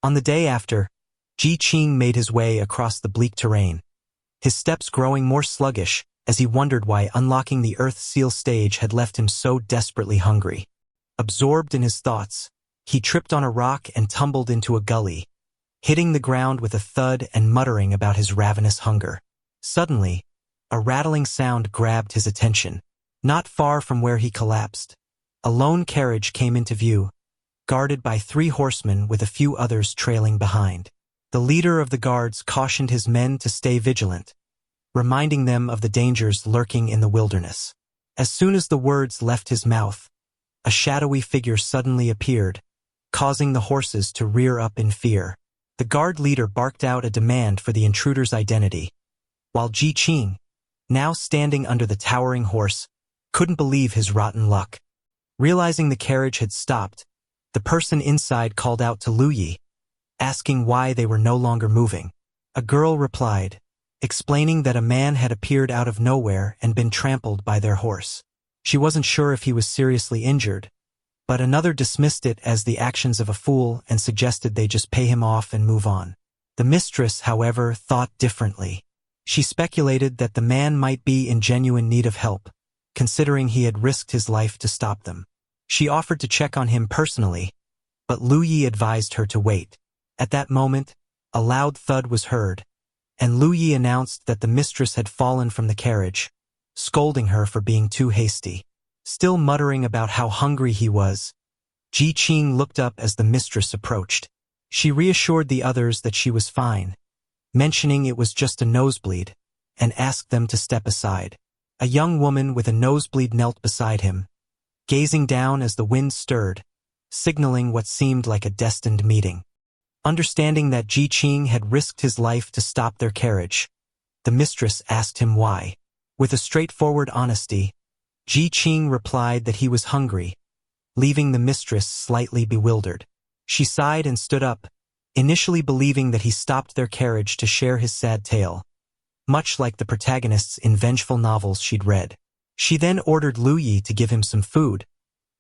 On the day after, Ji Qing made his way across the bleak terrain, his steps growing more sluggish as he wondered why unlocking the Earth Seal stage had left him so desperately hungry. Absorbed in his thoughts, he tripped on a rock and tumbled into a gully, hitting the ground with a thud and muttering about his ravenous hunger. Suddenly, a rattling sound grabbed his attention. Not far from where he collapsed, a lone carriage came into view, guarded by 3 horsemen with a few others trailing behind. The leader of the guards cautioned his men to stay vigilant, reminding them of the dangers lurking in the wilderness. As soon as the words left his mouth, a shadowy figure suddenly appeared, causing the horses to rear up in fear. The guard leader barked out a demand for the intruder's identity, while Ji Qing, now standing under the towering horse, couldn't believe his rotten luck. Realizing the carriage had stopped, the person inside called out to Lu Yi, asking why they were no longer moving. A girl replied, explaining that a man had appeared out of nowhere and been trampled by their horse. She wasn't sure if he was seriously injured, but another dismissed it as the actions of a fool and suggested they just pay him off and move on. The mistress, however, thought differently. She speculated that the man might be in genuine need of help, considering he had risked his life to stop them. She offered to check on him personally, but Lu Yi advised her to wait. At that moment, a loud thud was heard, and Lu Yi announced that the mistress had fallen from the carriage, scolding her for being too hasty. Still muttering about how hungry he was, Ji Qing looked up as the mistress approached. She reassured the others that she was fine, mentioning it was just a nosebleed, and asked them to step aside. A young woman with a nosebleed knelt beside him, gazing down as the wind stirred, signaling what seemed like a destined meeting. Understanding that Ji Qing had risked his life to stop their carriage, the mistress asked him why. With a straightforward honesty, Ji Qing replied that he was hungry, leaving the mistress slightly bewildered. She sighed and stood up, initially believing that he stopped their carriage to share his sad tale, much like the protagonists in vengeful novels she'd read. She then ordered Lu Yi to give him some food,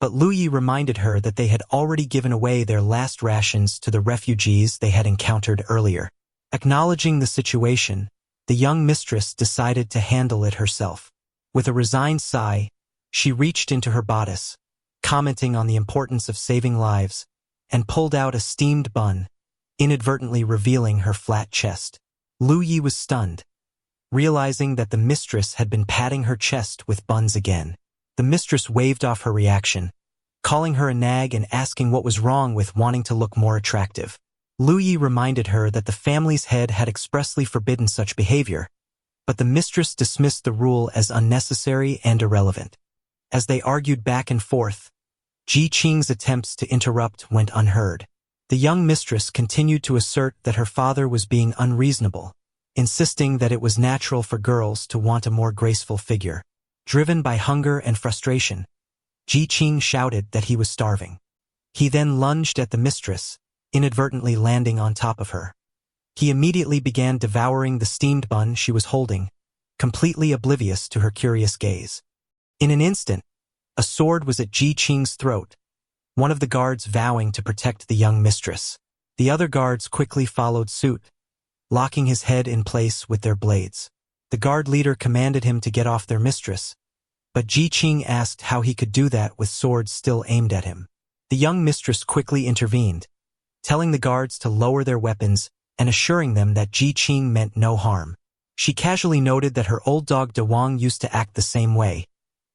but Lu Yi reminded her that they had already given away their last rations to the refugees they had encountered earlier. Acknowledging the situation, the young mistress decided to handle it herself. With a resigned sigh, she reached into her bodice, commenting on the importance of saving lives, and pulled out a steamed bun, inadvertently revealing her flat chest. Lu Yi was stunned, realizing that the mistress had been patting her chest with buns again. The mistress waved off her reaction, calling her a nag and asking what was wrong with wanting to look more attractive. Lu Yi reminded her that the family's head had expressly forbidden such behavior, but the mistress dismissed the rule as unnecessary and irrelevant. As they argued back and forth, Ji Qing's attempts to interrupt went unheard. The young mistress continued to assert that her father was being unreasonable, insisting that it was natural for girls to want a more graceful figure. Driven by hunger and frustration, Ji Qing shouted that he was starving. He then lunged at the mistress, inadvertently landing on top of her. He immediately began devouring the steamed bun she was holding, completely oblivious to her curious gaze. In an instant, a sword was at Ji Qing's throat, one of the guards vowing to protect the young mistress. The other guards quickly followed suit, locking his head in place with their blades. The guard leader commanded him to get off their mistress, but Ji Qing asked how he could do that with swords still aimed at him. The young mistress quickly intervened, telling the guards to lower their weapons and assuring them that Ji Qing meant no harm. She casually noted that her old dog De Wang used to act the same way,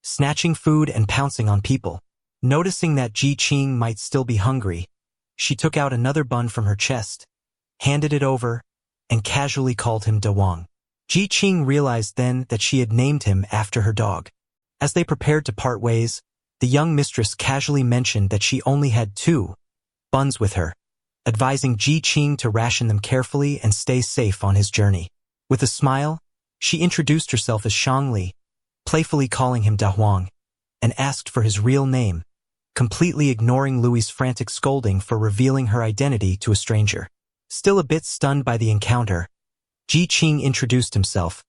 snatching food and pouncing on people. Noticing that Ji Qing might still be hungry, she took out another bun from her chest, handed it over, and casually called him De Wang. Ji Qing realized then that she had named him after her dog. As they prepared to part ways, the young mistress casually mentioned that she only had 2 buns with her, advising Ji Qing to ration them carefully and stay safe on his journey. With a smile, she introduced herself as Shangli, playfully calling him Da Huang, and asked for his real name, completely ignoring Louis's frantic scolding for revealing her identity to a stranger. Still a bit stunned by the encounter, Ji Qing introduced himself,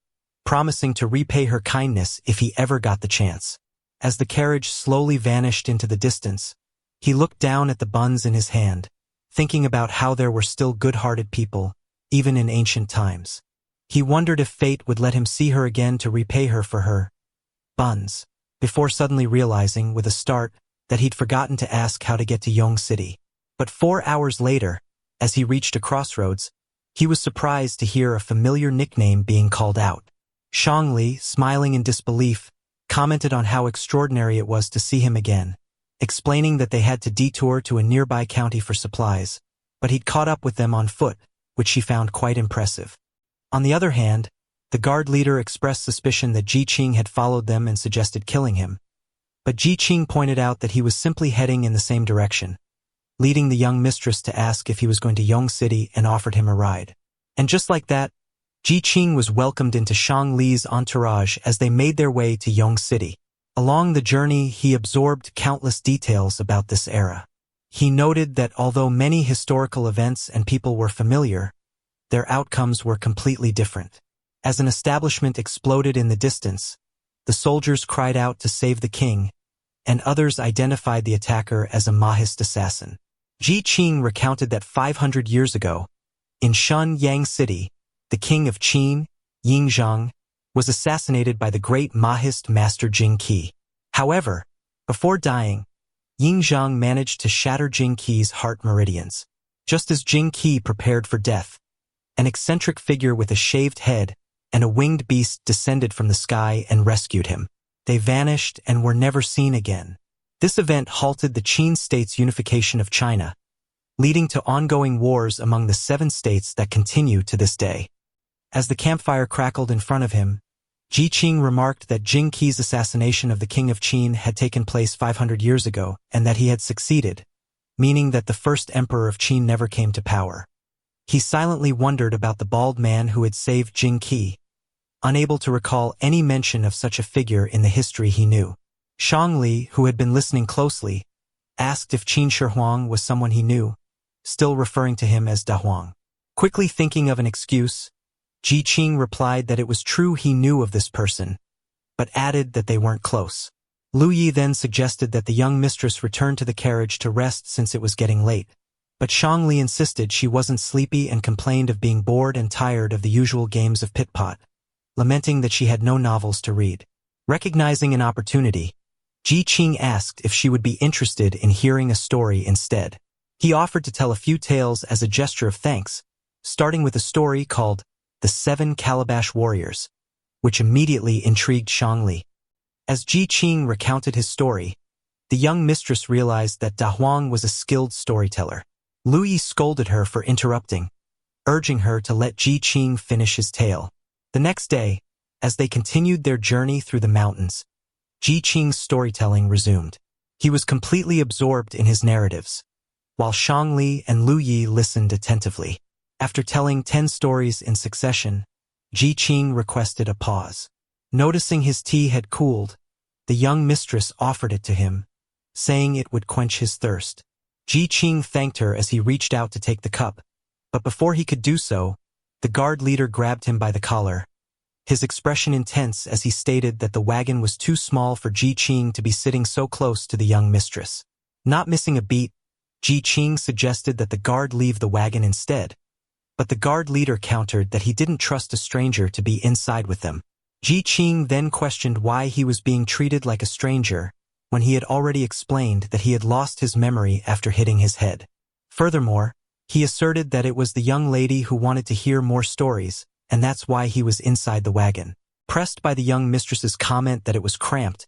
promising to repay her kindness if he ever got the chance. As the carriage slowly vanished into the distance, he looked down at the buns in his hand, thinking about how there were still good-hearted people, even in ancient times. He wondered if fate would let him see her again to repay her for her buns, before suddenly realizing, with a start, that he'd forgotten to ask how to get to Yong City. But 4 hours later, as he reached a crossroads, he was surprised to hear a familiar nickname being called out. Shangli, smiling in disbelief, commented on how extraordinary it was to see him again, explaining that they had to detour to a nearby county for supplies, but he'd caught up with them on foot, which she found quite impressive. On the other hand, the guard leader expressed suspicion that Ji Qing had followed them and suggested killing him, but Ji Qing pointed out that he was simply heading in the same direction, leading the young mistress to ask if he was going to Yong City and offered him a ride. And just like that, Ji Qing was welcomed into Shang Li's entourage as they made their way to Yong City. Along the journey, he absorbed countless details about this era. He noted that although many historical events and people were familiar, their outcomes were completely different. As an establishment exploded in the distance, the soldiers cried out to save the king, and others identified the attacker as a Mahist assassin. Ji Qing recounted that 500 years ago, in Shenyang City, the king of Qin, Yingzhang, was assassinated by the great Mahist master Jing Qi. However, before dying, Yingzhang managed to shatter Jing Qi's heart meridians. Just as Jing Qi prepared for death, an eccentric figure with a shaved head and a winged beast descended from the sky and rescued him. They vanished and were never seen again. This event halted the Qin state's unification of China, leading to ongoing wars among the 7 states that continue to this day. As the campfire crackled in front of him, Ji Qing remarked that Jing Qi's assassination of the king of Qin had taken place 500 years ago and that he had succeeded, meaning that the first emperor of Qin never came to power. He silently wondered about the bald man who had saved Jing Qi, unable to recall any mention of such a figure in the history he knew. Shangli, who had been listening closely, asked if Qin Shi Huang was someone he knew, still referring to him as Da Huang. Quickly thinking of an excuse, Ji Qing replied that it was true he knew of this person, but added that they weren't close. Lu Yi then suggested that the young mistress return to the carriage to rest since it was getting late, but Shangli insisted she wasn't sleepy and complained of being bored and tired of the usual games of pit-pot, lamenting that she had no novels to read. Recognizing an opportunity, Ji Qing asked if she would be interested in hearing a story instead. He offered to tell a few tales as a gesture of thanks, starting with a story called The 7 Calabash Warriors, which immediately intrigued Shangli. As Ji Qing recounted his story, the young mistress realized that Da Huang was a skilled storyteller. Lu Yi scolded her for interrupting, urging her to let Ji Qing finish his tale. The next day, as they continued their journey through the mountains, Ji Qing's storytelling resumed. He was completely absorbed in his narratives, while Shangli and Lu Yi listened attentively. After telling 10 stories in succession, Ji Qing requested a pause. Noticing his tea had cooled, the young mistress offered it to him, saying it would quench his thirst. Ji Qing thanked her as he reached out to take the cup, but before he could do so, the guard leader grabbed him by the collar, his expression intense as he stated that the wagon was too small for Ji Qing to be sitting so close to the young mistress. Not missing a beat, Ji Qing suggested that the guard leave the wagon instead, but the guard leader countered that he didn't trust a stranger to be inside with them. Ji Qing then questioned why he was being treated like a stranger, when he had already explained that he had lost his memory after hitting his head. Furthermore, he asserted that it was the young lady who wanted to hear more stories, and that's why he was inside the wagon. Pressed by the young mistress's comment that it was cramped,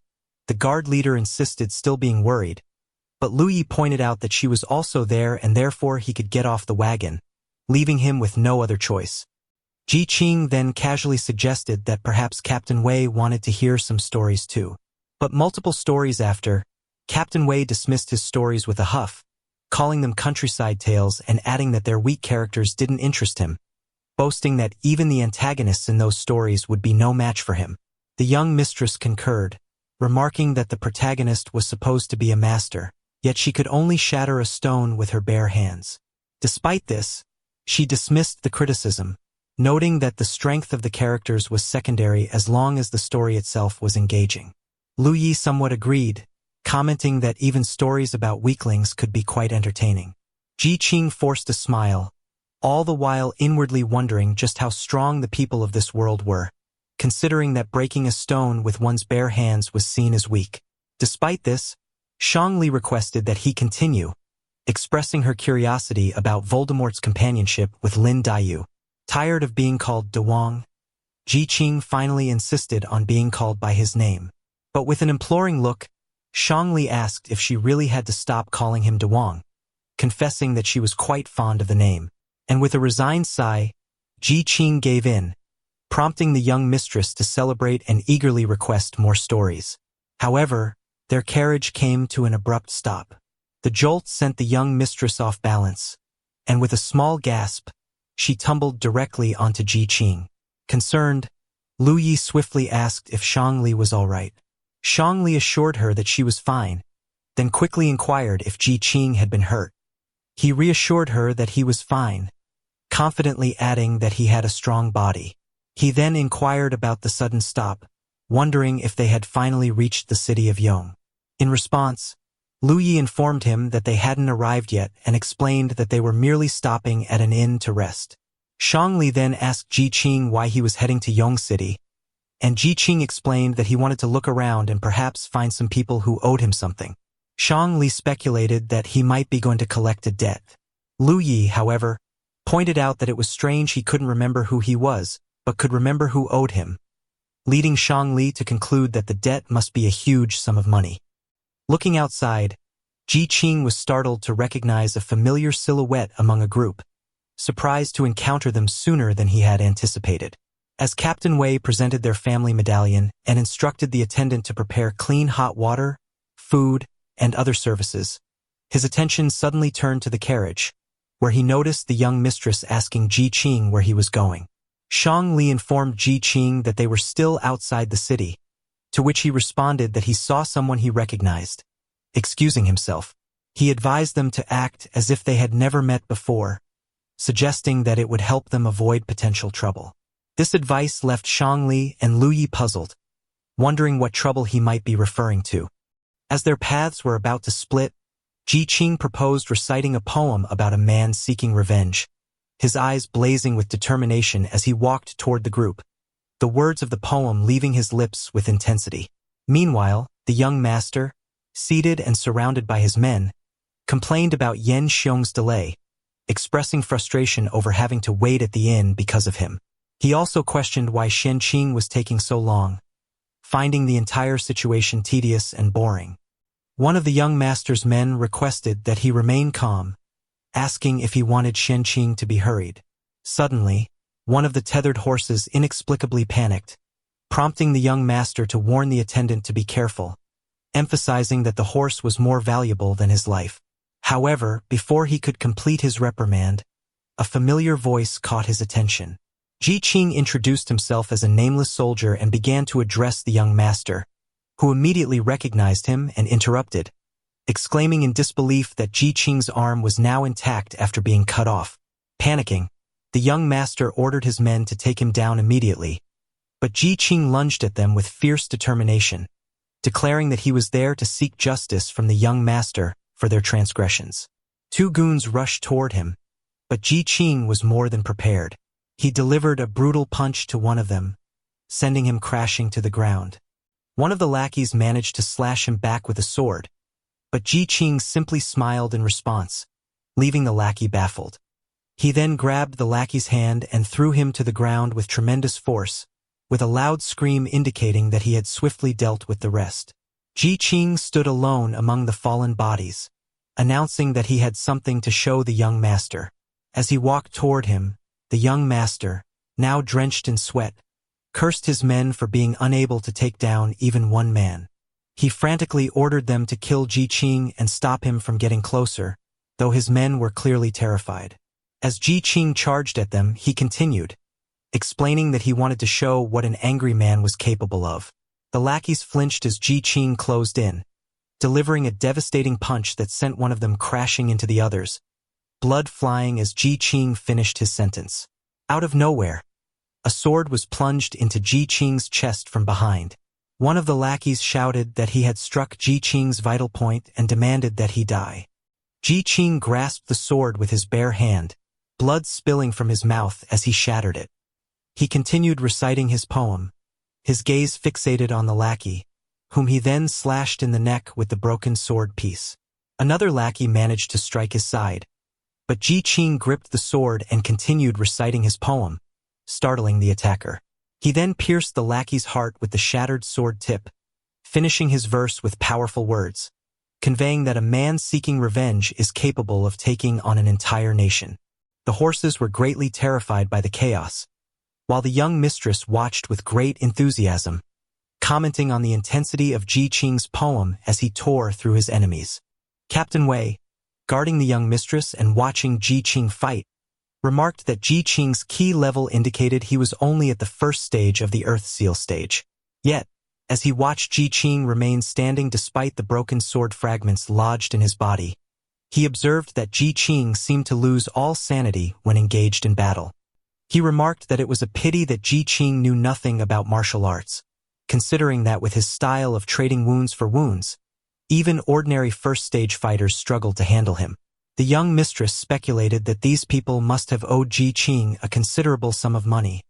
the guard leader insisted, still being worried, but Lu Yi pointed out that she was also there and therefore he could get off the wagon, leaving him with no other choice. Ji Qing then casually suggested that perhaps Captain Wei wanted to hear some stories too. But multiple stories after, Captain Wei dismissed his stories with a huff, calling them countryside tales and adding that their weak characters didn't interest him, boasting that even the antagonists in those stories would be no match for him. The young mistress concurred, remarking that the protagonist was supposed to be a master, yet she could only shatter a stone with her bare hands. Despite this, she dismissed the criticism, noting that the strength of the characters was secondary as long as the story itself was engaging. Lu Yi somewhat agreed, commenting that even stories about weaklings could be quite entertaining. Ji Qing forced a smile, all the while inwardly wondering just how strong the people of this world were, considering that breaking a stone with one's bare hands was seen as weak. Despite this, Shangli requested that he continue, expressing her curiosity about Voldemort's companionship with Lin Daiyu. Tired of being called Dewang, Ji Qing finally insisted on being called by his name. But with an imploring look, Shangli asked if she really had to stop calling him Dewang, confessing that she was quite fond of the name. And with a resigned sigh, Ji Qing gave in, prompting the young mistress to celebrate and eagerly request more stories. However, their carriage came to an abrupt stop. The jolt sent the young mistress off balance, and with a small gasp, she tumbled directly onto Ji Qing. Concerned, Lu Yi swiftly asked if Shangli was all right. Shangli assured her that she was fine, then quickly inquired if Ji Qing had been hurt. He reassured her that he was fine, confidently adding that he had a strong body. He then inquired about the sudden stop, wondering if they had finally reached the city of Yong. In response, Lu Yi informed him that they hadn't arrived yet and explained that they were merely stopping at an inn to rest. Shangli then asked Ji Qing why he was heading to Yong City, and Ji Qing explained that he wanted to look around and perhaps find some people who owed him something. Shangli speculated that he might be going to collect a debt. Lu Yi, however, pointed out that it was strange he couldn't remember who he was, but could remember who owed him, leading Shangli to conclude that the debt must be a huge sum of money. Looking outside, Ji Qing was startled to recognize a familiar silhouette among a group, surprised to encounter them sooner than he had anticipated. As Captain Wei presented their family medallion and instructed the attendant to prepare clean hot water, food, and other services, his attention suddenly turned to the carriage, where he noticed the young mistress asking Ji Qing where he was going. Shang Li informed Ji Qing that they were still outside the city, to which he responded that he saw someone he recognized. Excusing himself, he advised them to act as if they had never met before, suggesting that it would help them avoid potential trouble. This advice left Shangli and Lu Yi puzzled, wondering what trouble he might be referring to. As their paths were about to split, Ji Qing proposed reciting a poem about a man seeking revenge, his eyes blazing with determination as he walked toward the group, the words of the poem leaving his lips with intensity. Meanwhile, the young master, seated and surrounded by his men, complained about Yan Xiong's delay, expressing frustration over having to wait at the inn because of him. He also questioned why Shen Qing was taking so long, finding the entire situation tedious and boring. One of the young master's men requested that he remain calm, asking if he wanted Shen Qing to be hurried. Suddenly, one of the tethered horses inexplicably panicked, prompting the young master to warn the attendant to be careful, emphasizing that the horse was more valuable than his life. However, before he could complete his reprimand, a familiar voice caught his attention. Ji Qing introduced himself as a nameless soldier and began to address the young master, who immediately recognized him and interrupted, exclaiming in disbelief that Ji Qing's arm was now intact after being cut off. Panicking, the young master ordered his men to take him down immediately, but Ji Qing lunged at them with fierce determination, declaring that he was there to seek justice from the young master for their transgressions. Two goons rushed toward him, but Ji Qing was more than prepared. He delivered a brutal punch to one of them, sending him crashing to the ground. One of the lackeys managed to slash him back with a sword, but Ji Qing simply smiled in response, leaving the lackey baffled. He then grabbed the lackey's hand and threw him to the ground with tremendous force, with a loud scream indicating that he had swiftly dealt with the rest. Ji Qing stood alone among the fallen bodies, announcing that he had something to show the young master. As he walked toward him, the young master, now drenched in sweat, cursed his men for being unable to take down even one man. He frantically ordered them to kill Ji Qing and stop him from getting closer, though his men were clearly terrified. As Ji Qing charged at them, he continued, explaining that he wanted to show what an angry man was capable of. The lackeys flinched as Ji Qing closed in, delivering a devastating punch that sent one of them crashing into the others, blood flying as Ji Qing finished his sentence. Out of nowhere, a sword was plunged into Ji Qing's chest from behind. One of the lackeys shouted that he had struck Ji Qing's vital point and demanded that he die. Ji Qing grasped the sword with his bare hand, blood spilling from his mouth as he shattered it. He continued reciting his poem, his gaze fixated on the lackey, whom he then slashed in the neck with the broken sword piece. Another lackey managed to strike his side, but Ji Qing gripped the sword and continued reciting his poem, startling the attacker. He then pierced the lackey's heart with the shattered sword tip, finishing his verse with powerful words, conveying that a man seeking revenge is capable of taking on an entire nation. The horses were greatly terrified by the chaos, while the young mistress watched with great enthusiasm, commenting on the intensity of Ji Qing's poem as he tore through his enemies. Captain Wei, guarding the young mistress and watching Ji Qing fight, remarked that Ji Qing's ki level indicated he was only at the first stage of the Earth Seal stage. Yet, as he watched Ji Qing remain standing despite the broken sword fragments lodged in his body, he observed that Ji Qing seemed to lose all sanity when engaged in battle. He remarked that it was a pity that Ji Qing knew nothing about martial arts, considering that with his style of trading wounds for wounds, even ordinary first-stage fighters struggled to handle him. The young mistress speculated that these people must have owed Ji Qing a considerable sum of money,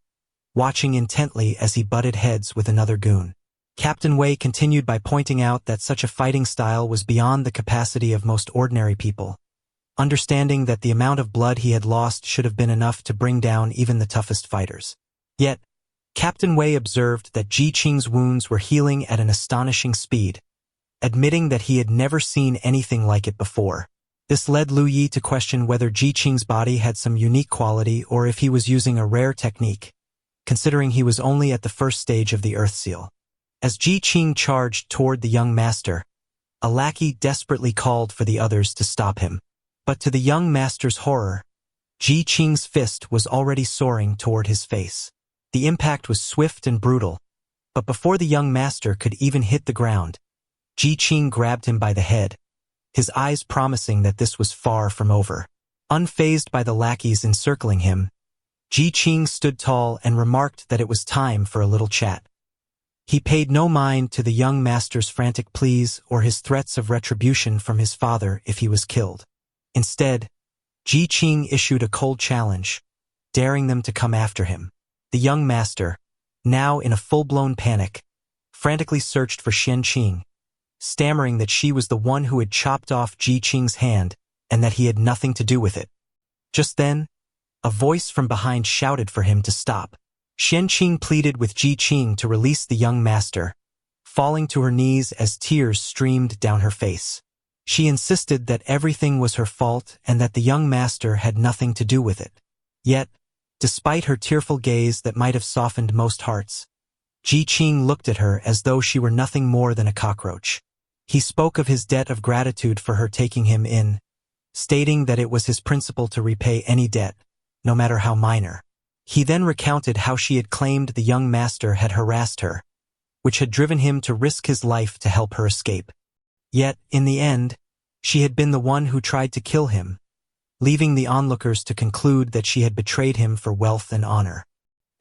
watching intently as he butted heads with another goon. Captain Wei continued by pointing out that such a fighting style was beyond the capacity of most ordinary people, understanding that the amount of blood he had lost should have been enough to bring down even the toughest fighters. Yet, Captain Wei observed that Ji Qing's wounds were healing at an astonishing speed, admitting that he had never seen anything like it before. This led Lu Yi to question whether Ji Qing's body had some unique quality or if he was using a rare technique, considering he was only at the first stage of the Earth Seal. As Ji Qing charged toward the young master, a lackey desperately called for the others to stop him. But to the young master's horror, Ji Qing's fist was already soaring toward his face. The impact was swift and brutal, but before the young master could even hit the ground, Ji Qing grabbed him by the head, his eyes promising that this was far from over. Unfazed by the lackeys encircling him, Ji Qing stood tall and remarked that it was time for a little chat. He paid no mind to the young master's frantic pleas or his threats of retribution from his father if he was killed. Instead, Ji Qing issued a cold challenge, daring them to come after him. The young master, now in a full-blown panic, frantically searched for Xian Qing, stammering that she was the one who had chopped off Ji Qing's hand and that he had nothing to do with it. Just then, a voice from behind shouted for him to stop. Xian Qing pleaded with Ji Qing to release the young master, falling to her knees as tears streamed down her face. She insisted that everything was her fault and that the young master had nothing to do with it. Yet, despite her tearful gaze that might have softened most hearts, Ji Qing looked at her as though she were nothing more than a cockroach. He spoke of his debt of gratitude for her taking him in, stating that it was his principle to repay any debt, no matter how minor. He then recounted how she had claimed the young master had harassed her, which had driven him to risk his life to help her escape. Yet, in the end, she had been the one who tried to kill him, leaving the onlookers to conclude that she had betrayed him for wealth and honor.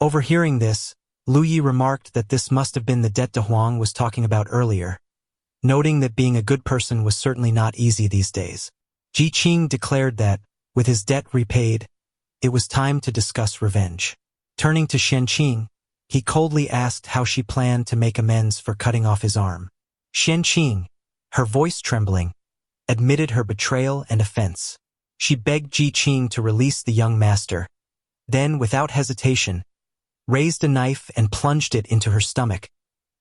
Overhearing this, Lu Yi remarked that this must have been the debt De Huang was talking about earlier, noting that being a good person was certainly not easy these days. Ji Qing declared that, with his debt repaid, it was time to discuss revenge. Turning to Xian Qing, he coldly asked how she planned to make amends for cutting off his arm. Xian Qing, her voice trembling, admitted her betrayal and offense. She begged Ji Qing to release the young master, then, without hesitation, raised a knife and plunged it into her stomach,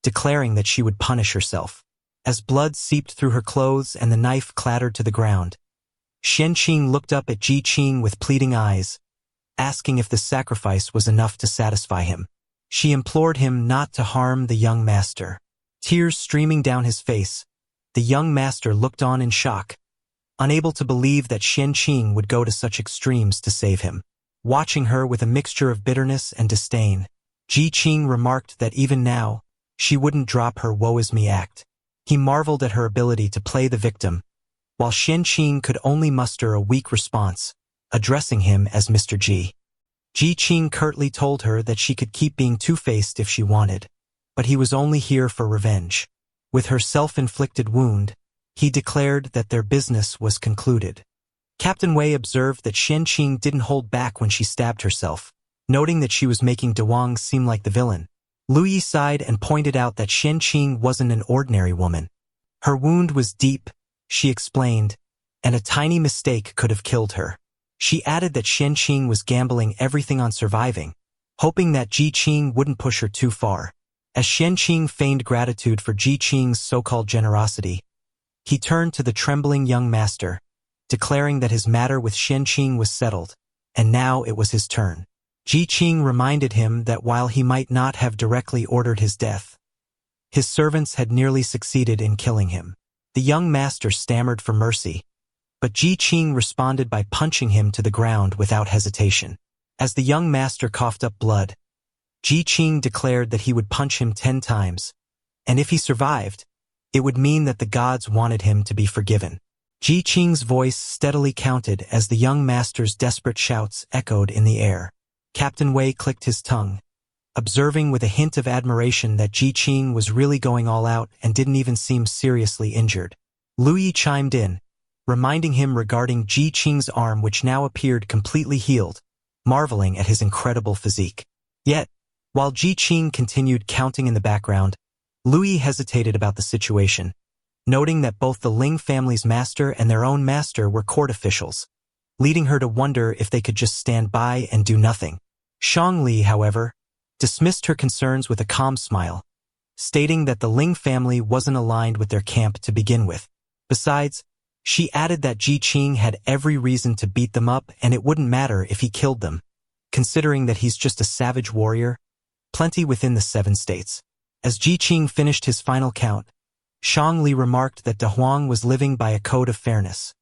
declaring that she would punish herself. As blood seeped through her clothes and the knife clattered to the ground, Xian Qing looked up at Ji Qing with pleading eyes, asking if the sacrifice was enough to satisfy him. She implored him not to harm the young master. Tears streaming down his face, the young master looked on in shock, unable to believe that Xian Qing would go to such extremes to save him. Watching her with a mixture of bitterness and disdain, Ji Qing remarked that even now, she wouldn't drop her woe-is-me act. He marveled at her ability to play the victim, while Xian Qing could only muster a weak response, addressing him as Mr. Ji. Ji Qing curtly told her that she could keep being two-faced if she wanted, but he was only here for revenge. With her self-inflicted wound, he declared that their business was concluded. Captain Wei observed that Qianqing didn't hold back when she stabbed herself, noting that she was making De Wang seem like the villain. Lu Yi sighed and pointed out that Qianqing wasn't an ordinary woman. Her wound was deep, she explained, and a tiny mistake could have killed her. She added that Qianqing was gambling everything on surviving, hoping that Ji Qing wouldn't push her too far. As Qianqing feigned gratitude for Ji Qing's so-called generosity, he turned to the trembling young master, declaring that his matter with Qianqing was settled, and now it was his turn. Ji Qing reminded him that while he might not have directly ordered his death, his servants had nearly succeeded in killing him. The young master stammered for mercy, but Ji Qing responded by punching him to the ground without hesitation. As the young master coughed up blood, Ji Qing declared that he would punch him 10 times, and if he survived, it would mean that the gods wanted him to be forgiven. Ji Qing's voice steadily counted as the young master's desperate shouts echoed in the air. Captain Wei clicked his tongue, observing with a hint of admiration that Ji Qing was really going all out and didn't even seem seriously injured. Lu Yi chimed in, reminding him regarding Ji Qing's arm, which now appeared completely healed, marveling at his incredible physique. Yet, while Ji Qing continued counting in the background, Lu Yi hesitated about the situation, noting that both the Ling family's master and their own master were court officials, leading her to wonder if they could just stand by and do nothing. Shang Li, however, dismissed her concerns with a calm smile, stating that the Ling family wasn't aligned with their camp to begin with. Besides, she added that Ji Qing had every reason to beat them up and it wouldn't matter if he killed them, considering that he's just a savage warrior, plenty within the 7 states. As Ji Qing finished his final count, Shang Li remarked that De Huang was living by a code of fairness,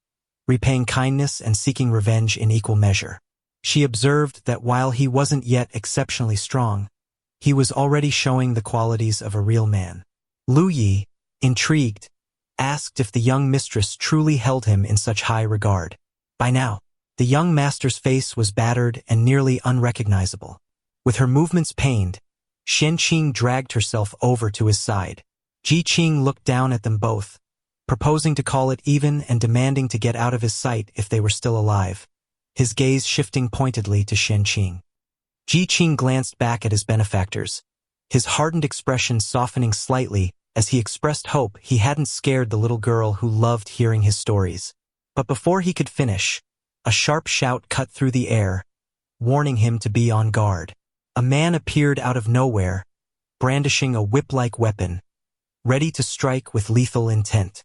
repaying kindness and seeking revenge in equal measure. She observed that while he wasn't yet exceptionally strong, he was already showing the qualities of a real man. Lu Yi, intrigued, asked if the young mistress truly held him in such high regard. By now, the young master's face was battered and nearly unrecognizable. With her movements pained, Qianqing dragged herself over to his side. Ji Qing looked down at them both, proposing to call it even and demanding to get out of his sight if they were still alive, his gaze shifting pointedly to Qianqing. Ji Qing glanced back at his benefactors, his hardened expression softening slightly as he expressed hope he hadn't scared the little girl who loved hearing his stories. But before he could finish, a sharp shout cut through the air, warning him to be on guard. A man appeared out of nowhere, brandishing a whip-like weapon, ready to strike with lethal intent.